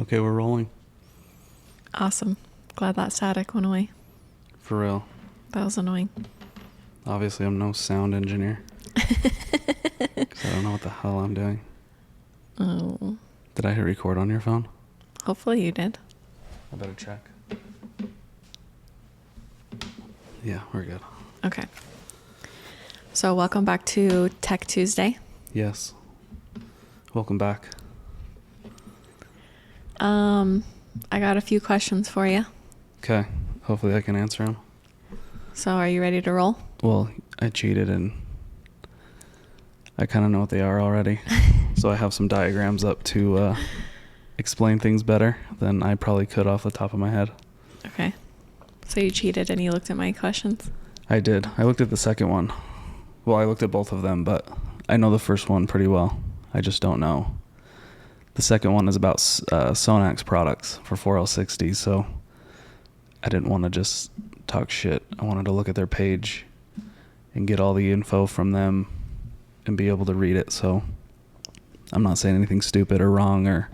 Okay, we're rolling. Awesome. Glad that static went away. For real. That was annoying. Obviously, I'm no sound engineer. 'Cause I don't know what the hell I'm doing. Oh. Did I hit record on your phone? Hopefully you did. I better check. Yeah, we're good. Okay. So welcome back to Tech Tuesday. Yes. Welcome back. I got a few questions for you. Okay. Hopefully I can answer them. So are you ready to roll? Well, I cheated and I kind of know what they are already. So I have some diagrams up to explain things better than I probably could off the top of my head. Okay. So you cheated and you looked at my questions? I did. I looked at the second one. Well, I looked at both of them, but I know the first one pretty well. I just don't know. The second one is about Sonax products for 4L60, so I didn't want to just talk shit. I wanted to look at their page and get all the info from them and be able to read it, so I'm not saying anything stupid or wrong or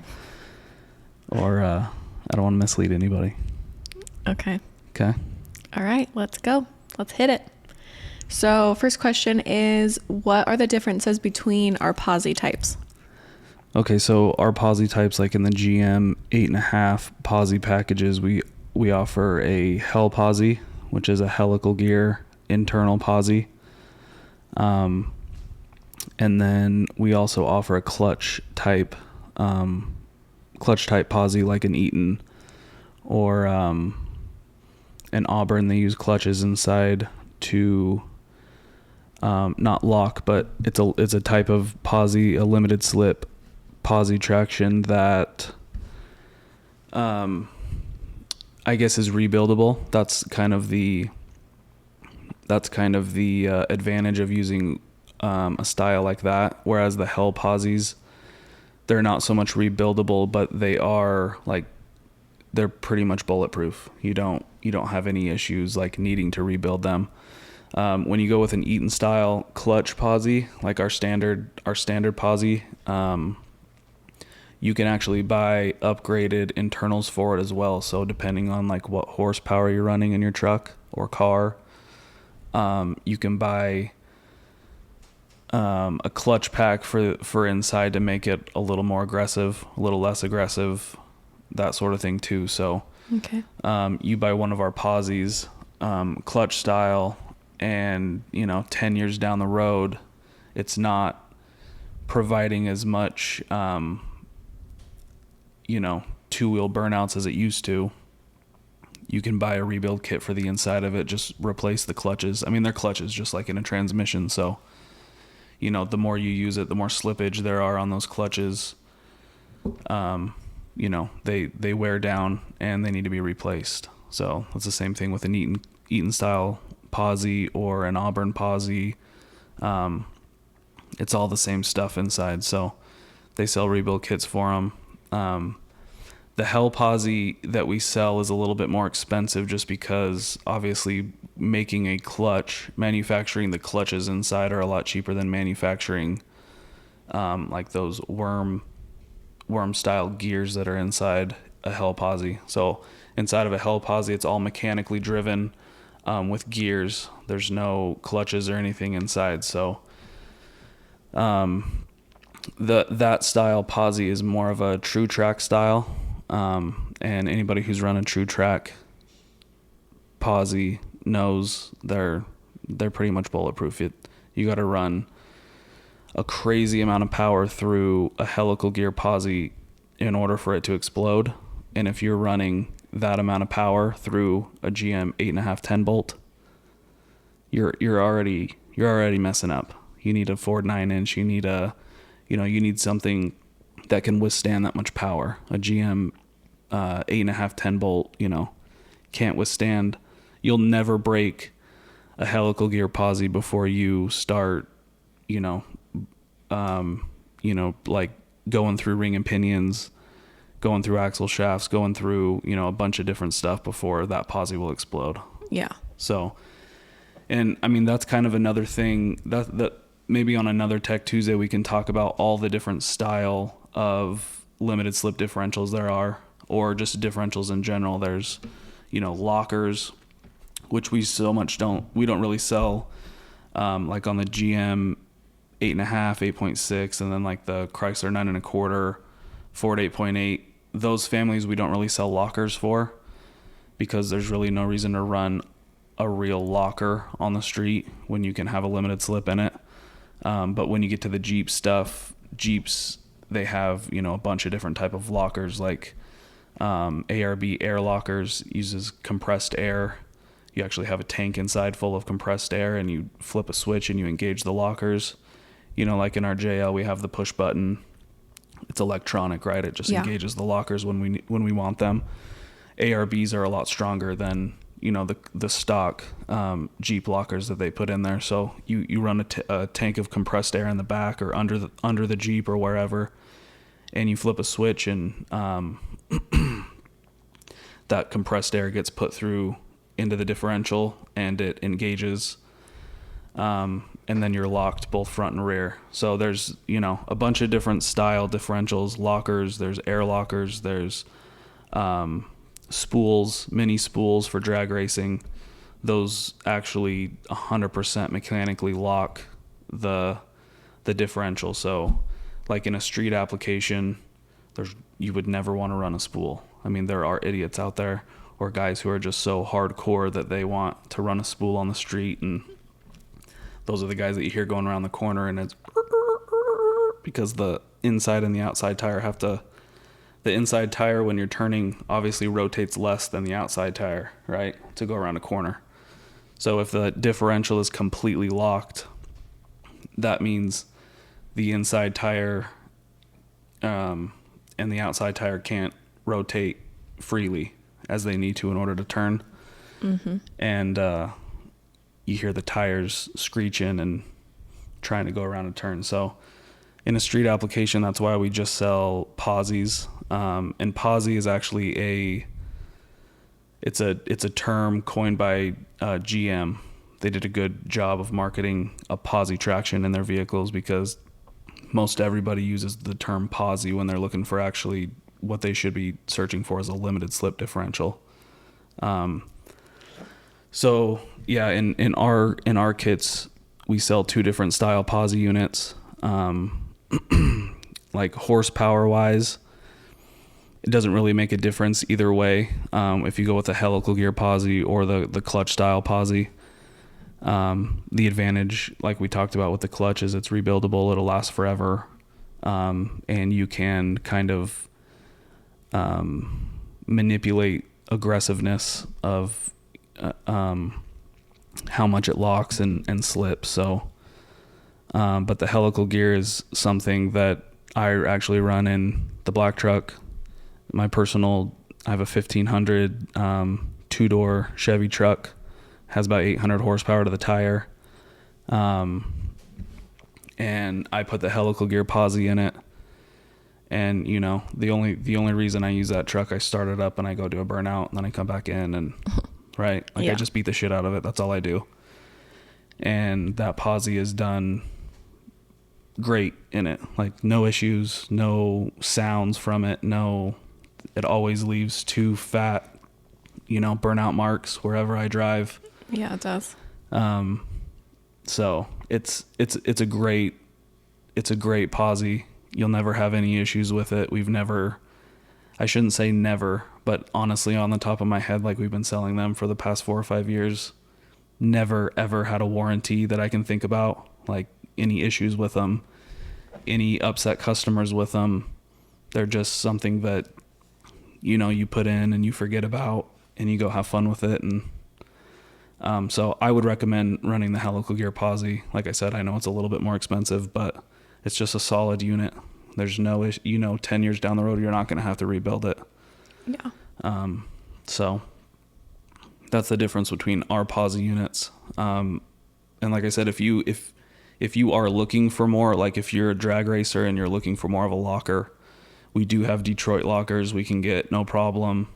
I don't want to mislead anybody. Okay. Okay. All right, let's go. Let's hit it. So first question is, what are the differences between our Posi types? Okay, so our Posi types, like in the GM 8.5 Posi packages, we offer a Hell Posi, which is a helical gear internal Posi. And then we also offer a clutch type Posi, like an Eaton or an Auburn. They use clutches inside to not lock, but it's a type of Posi, a limited slip Posi traction that I guess is rebuildable. That's kind of the advantage of using a style like that. Whereas the Hell Posis, they're not so much rebuildable, but they're pretty much bulletproof. You don't have any issues like needing to rebuild them. When you go with an Eaton style clutch Posi, like our standard Posi, you can actually buy upgraded internals for it as well. So depending on like what horsepower you're running in your truck or car, you can buy a clutch pack for inside to make it a little more aggressive, a little less aggressive, that sort of thing too. So Okay. you buy one of our Posis, clutch style, and 10 years down the road, it's not providing as much two-wheel burnouts as it used to. You can buy a rebuild kit for the inside of it, just replace the clutches. I mean, they're clutches just like in a transmission, so the more you use it, the more slippage there are on those clutches. They wear down and they need to be replaced. So it's the same thing with an Eaton style Posi or an Auburn Posi. It's all the same stuff inside, so they sell rebuild kits for them. The Hell Posi that we sell is a little bit more expensive just because obviously manufacturing the clutches inside are a lot cheaper than manufacturing like those worm style gears that are inside a Hell Posi. So inside of a Hell Posi, it's all mechanically driven with gears. There's no clutches or anything inside. So that style Posi is more of a true track style. And anybody who's run a true track Posi knows they're pretty much bulletproof. You got to run a crazy amount of power through a helical gear Posi in order for it to explode. And if you're running that amount of power through a GM 8.5 10 bolt, you're already messing up. You need a Ford 9-inch. You need something that can withstand that much power. A GM 8.5 10 bolt, can't withstand. You'll never break a helical gear Posi before you start, like going through ring and pinions, going through axle shafts, going through, a bunch of different stuff before that Posi will explode. Yeah. So, and I mean, that's kind of another thing that maybe on another Tech Tuesday we can talk about all the different style of limited slip differentials there are, or just differentials in general. There's, lockers, which we don't really sell, like on the GM 8.5, 8.6, and then like the Chrysler 9.25, Ford 8.8. Those families we don't really sell lockers for, because there's really no reason to run a real locker on the street when you can have a limited slip in it. But when you get to the Jeep stuff, Jeeps, they have, a bunch of different type of lockers, like ARB air lockers, uses compressed air. You actually have a tank inside full of compressed air, and you flip a switch and you engage the lockers. Like in our JL, we have the push button. It's electronic, right? It just engages the lockers when we want them. ARBs are a lot stronger than the stock Jeep lockers that they put in there. So you run a tank of compressed air in the back or under the Jeep or wherever, and you flip a switch, and that compressed air gets put through into the differential, and it engages, and then you're locked both front and rear. So there's a bunch of different style differentials, lockers. There's air lockers. There's spools, mini spools for drag racing. Those actually 100% mechanically lock the differential. So like in a street application, you would never want to run a spool. I mean, there are idiots out there, or guys who are just so hardcore that they want to run a spool on the street, and those are the guys that you hear going around the corner, and it's because the inside and the outside tire the inside tire, when you're turning, obviously rotates less than the outside tire, right, to go around a corner. So if the differential is completely locked, that means the inside tire and the outside tire can't rotate freely as they need to in order to turn. Mm-hmm. And you hear the tires screeching and trying to go around a turn. So in a street application, that's why we just sell Posis. And Posi is actually it's a term coined by GM. They did a good job of marketing a Posi traction in their vehicles, because most everybody uses the term Posi when they're looking for actually what they should be searching for is a limited slip differential. So yeah, in our kits, we sell two different style Posi units. Like horsepower wise, it doesn't really make a difference either way. If you go with the helical gear Posi or the clutch style Posi, the advantage, like we talked about with the clutch, is it's rebuildable. It'll last forever. And you can kind of manipulate aggressiveness of how much it locks and slips. So, but the helical gear is something that I actually run in the black truck. I have a 1500 two-door Chevy truck, has about 800 horsepower to the tire. And I put the helical gear Posi in it. And the only reason I use that truck, I start it up and I go do a burnout, and then I come back in and right, like I just beat the shit out of it. That's all I do. And that Posi is done great in it. Like no issues, no sounds from it. It always leaves two fat, burnout marks wherever I drive. Yeah, it does. So it's a great Posi. You'll never have any issues with it. I shouldn't say never, but honestly, on the top of my head, like we've been selling them for the past 4 or 5 years, never ever had a warranty that I can think about, like any issues with them, any upset customers with them. They're just something that, you put in and you forget about and you go have fun with it. And so I would recommend running the helical gear Posi. Like I said, I know it's a little bit more expensive, but it's just a solid unit. There's no issue, 10 years down the road, you're not going to have to rebuild it. Yeah. So that's the difference between our Posi units. And like I said, if you are looking for more, like if you're a drag racer and you're looking for more of a locker, we do have Detroit lockers we can get, no problem.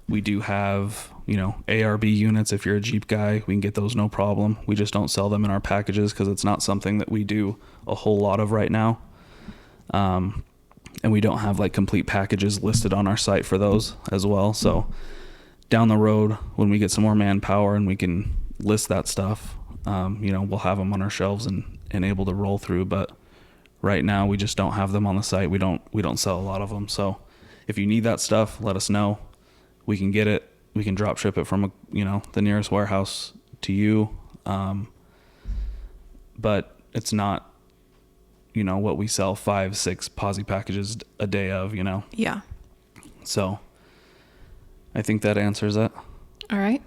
We do have, ARB units. If you're a Jeep guy, we can get those, no problem. We just don't sell them in our packages because it's not something that we do a whole lot of right now. and we don't have like complete packages listed on our site for those as well. So down the road, when we get some more manpower and we can list that stuff, we'll have them on our shelves and able to roll through. But right now we just don't have them on the site. We don't sell a lot of them. So if you need that stuff, let us know. We can get it. We can drop ship it from the nearest warehouse to you. But it's not, what we sell 5-6 Posi packages a day of, Yeah. So I think that answers it. All right.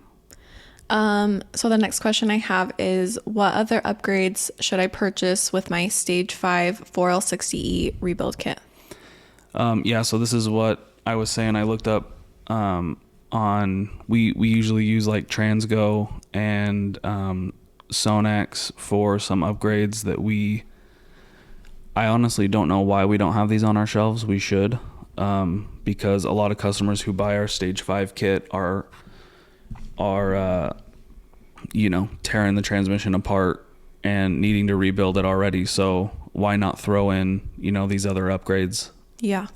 So the next question I have is, what other upgrades should I purchase with my Stage 5 4L60E rebuild kit? So this is what I was saying. I looked up we usually use like Transgo and Sonax for some upgrades that I honestly don't know why we don't have these on our shelves. We should, because a lot of customers who buy our Stage 5 kit are tearing the transmission apart and needing to rebuild it already. So why not throw in, these other upgrades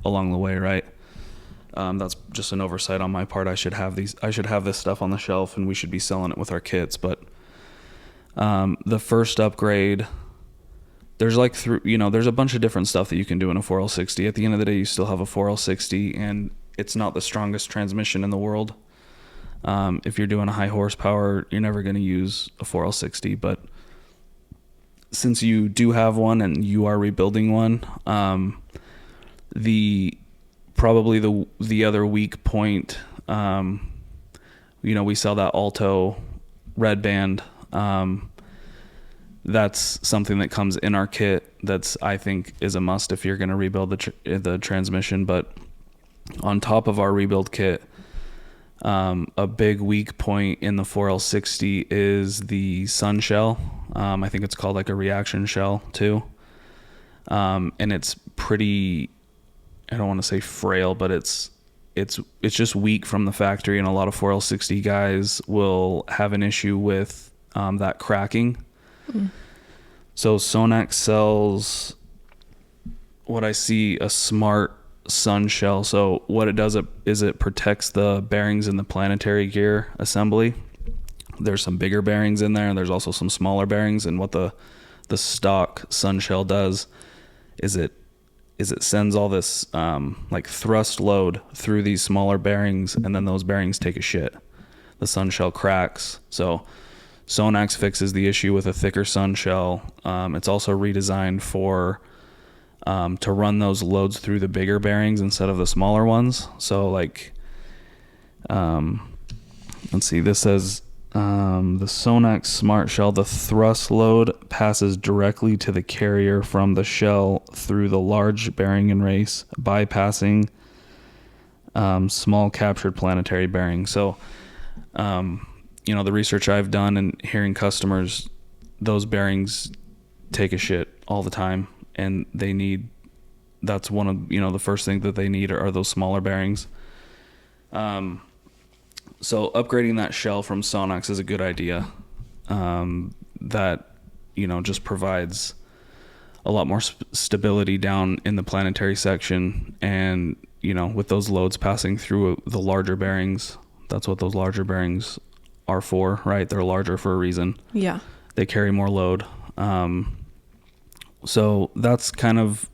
along the way, right? That's just an oversight on my part. I should have this stuff on the shelf and we should be selling it with our kits. But the first upgrade, there's there's a bunch of different stuff that you can do in a 4L60. At the end of the day, you still have a 4L60 and it's not the strongest transmission in the world. If you're doing a high horsepower, you're never going to use a 4L60. But since you do have one and you are rebuilding one, probably the other weak point, we sell that Alto red band. That's something that comes in our kit. That's, I think, is a must if you're going to rebuild the transmission. But on top of our rebuild kit, a big weak point in the 4L60 is the sun shell. I think it's called like a reaction shell too. And it's pretty, I don't want to say frail, but it's just weak from the factory. And a lot of 4L60 guys will have an issue with that cracking. So Sonax sells what I see, a smart sun shell. So what it does is it protects the bearings in the planetary gear assembly. There's some bigger bearings in there and there's also some smaller bearings. And what the stock sun shell does is it sends all this like thrust load through these smaller bearings, and then those bearings take a shit. The sun shell cracks. So Sonax fixes the issue with a thicker sun shell. It's also redesigned for to run those loads through the bigger bearings instead of the smaller ones. So like, let's see, this says the Sonax Smart Shell, the thrust load passes directly to the carrier from the shell through the large bearing and race, bypassing small captured planetary bearings. So, the research I've done and hearing customers, those bearings take a shit all the time, and that's one of, the first thing that they need are those smaller bearings. So upgrading that shell from Sonax is a good idea. That, just provides a lot more stability down in the planetary section. And, with those loads passing through the larger bearings, that's what those larger bearings are for, right? They're larger for a reason. Yeah. They carry more load. So that's kind of,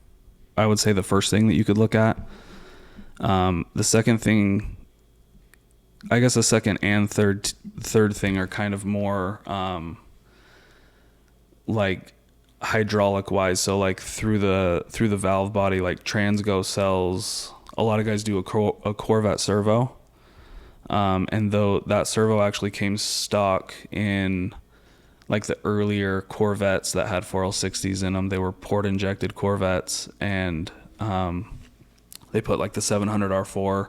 I would say, the first thing that you could look at. The second thing, I guess the second and third thing are kind of more like hydraulic wise. So like through the valve body, like Transgo sells, a lot of guys do a Corvette servo. And though that servo actually came stock in like the earlier Corvettes that had 4L60s in them, they were port injected Corvettes, and they put like the 700 R4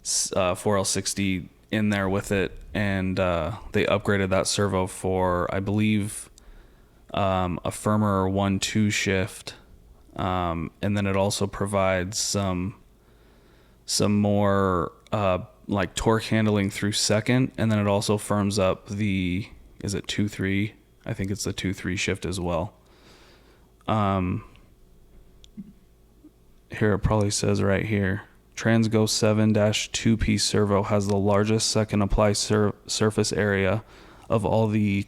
4L60 in there with it, and they upgraded that servo for, I believe, a firmer 1-2 shift, and then it also provides some more like torque handling through second, and then it also firms up the, is it 2-3? I think it's the 2-3 shift as well. here it probably says right here. Transgo 7-2-piece servo has the largest second apply surface area of all the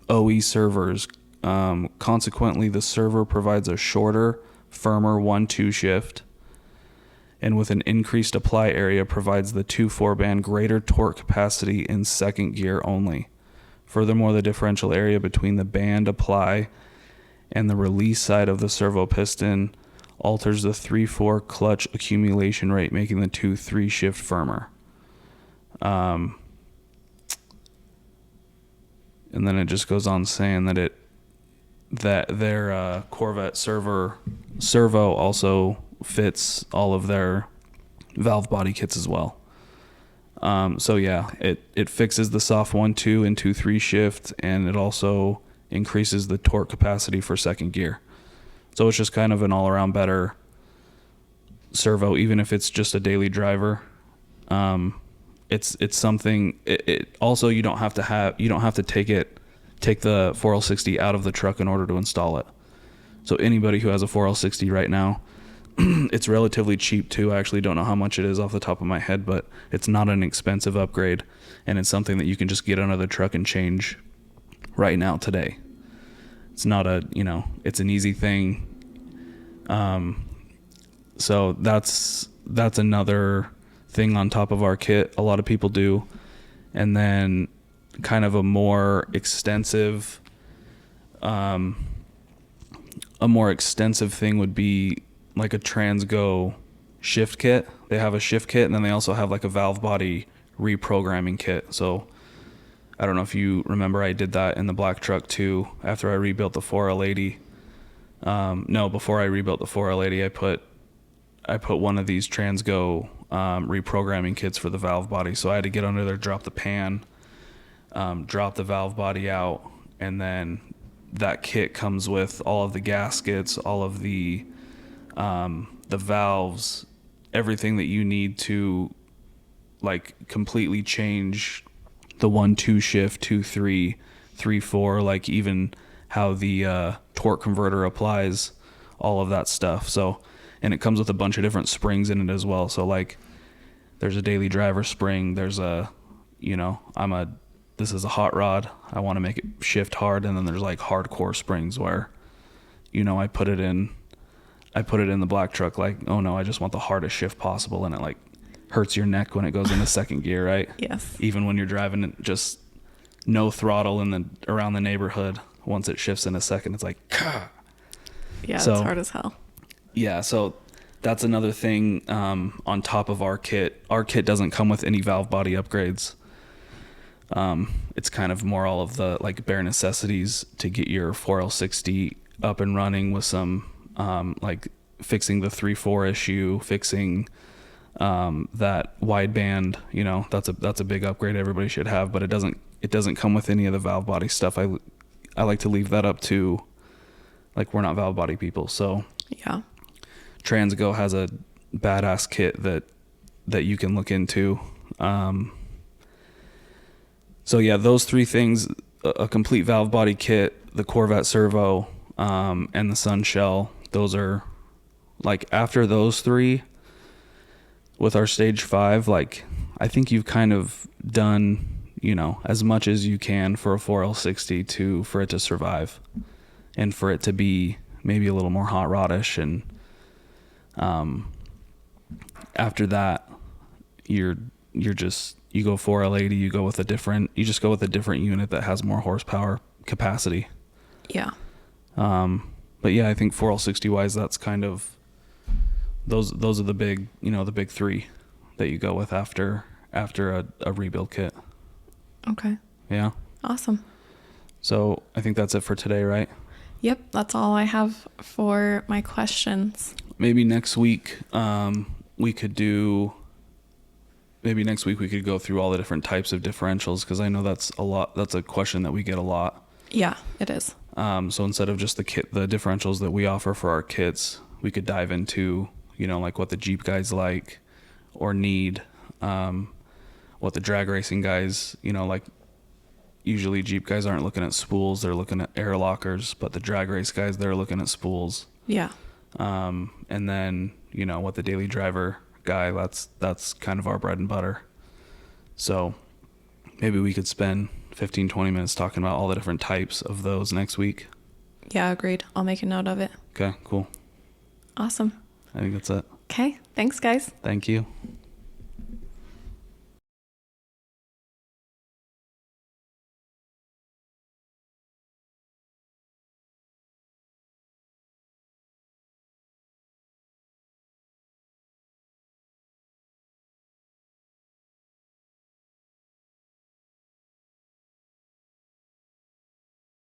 OE servers. Consequently, the server provides a shorter, firmer 1-2 shift, and with an increased apply area provides the 2-4 band greater torque capacity in second gear only. Furthermore, the differential area between the band apply and the release side of the servo piston alters the 3-4 clutch accumulation rate, making the 2-3 shift firmer. And then it just goes on saying that their Corvette servo also fits all of their valve body kits as well. So yeah, it fixes the soft 1-2 and 2-3 shift, and it also increases the torque capacity for second gear. So it's just kind of an all-around better servo, even if it's just a daily driver. It's something. It also, you don't have to take the 4L60 out of the truck in order to install it. So anybody who has a 4L60 right now, it's relatively cheap too. I actually don't know how much it is off the top of my head, but it's not an expensive upgrade, and it's something that you can just get under the truck and change right now today. It's not it's an easy thing. So that's another thing on top of our kit a lot of people do. And then kind of a more extensive thing would be like a Transgo shift kit. They have a shift kit, and then they also have like a valve body reprogramming kit. So I don't know if you remember, I did that in the black truck too after I rebuilt the 4L80. Before I rebuilt the 4L80, I put one of these Transgo reprogramming kits for the valve body. So I had to get under there, drop the pan, drop the valve body out, and then that kit comes with all of the gaskets, all of the valves, everything that you need to like completely change the 1-2 shift, 2-3, 3-4, like even how the torque converter applies, all of that stuff. So, and it comes with a bunch of different springs in it as well. So like there's a daily driver spring, there's this is a hot rod, I want to make it shift hard, and then there's like hardcore springs where I put it in the black truck, like, oh no, I just want the hardest shift possible, and it like hurts your neck when it goes into second gear, right? Yes. Even when you're driving it just no throttle around the neighborhood, once it shifts in a second, it's like, Kah! Yeah, it's hard as hell. Yeah, so that's another thing on top of our kit. Our kit doesn't come with any valve body upgrades. It's kind of more all of the like bare necessities to get your 4L60 up and running, with some like fixing the 3-4 issue, fixing that wideband. That's a big upgrade everybody should have, but it doesn't come with any of the valve body stuff. I like to leave that up to, like, we're not valve body people. So yeah, Transgo has a badass kit that you can look into. So yeah, those three things: a complete valve body kit, the Corvette servo, and the Sun Shell. Those are, like, after those three, with our stage 5, like, I think you've kind of done, as much as you can for a 4L60 for it to survive, and for it to be maybe a little more hot rodish. And after that, you go 4L80, you just go with a different unit that has more horsepower capacity. Yeah. But yeah, I think 4L60 wise, that's kind of, those are the big, the big three that you go with after a rebuild kit. Okay. Yeah. Awesome. So I think that's it for today, right? Yep. That's all I have for my questions. Maybe next week, we could go through all the different types of differentials, because I know that's a question that we get a lot. Yeah, it is. So instead of just the differentials that we offer for our kits, we could dive into, like what the Jeep guys like or need, what the drag racing guys, like, usually Jeep guys aren't looking at spools, they're looking at air lockers, but the drag race guys, they're looking at spools. Yeah. And then, what the daily driver guy, that's kind of our bread and butter. So maybe we could spend 15-20 minutes talking about all the different types of those next week. Yeah, agreed. I'll make a note of it. Okay, cool. Awesome. I think that's it. Okay. Thanks, guys. Thank you.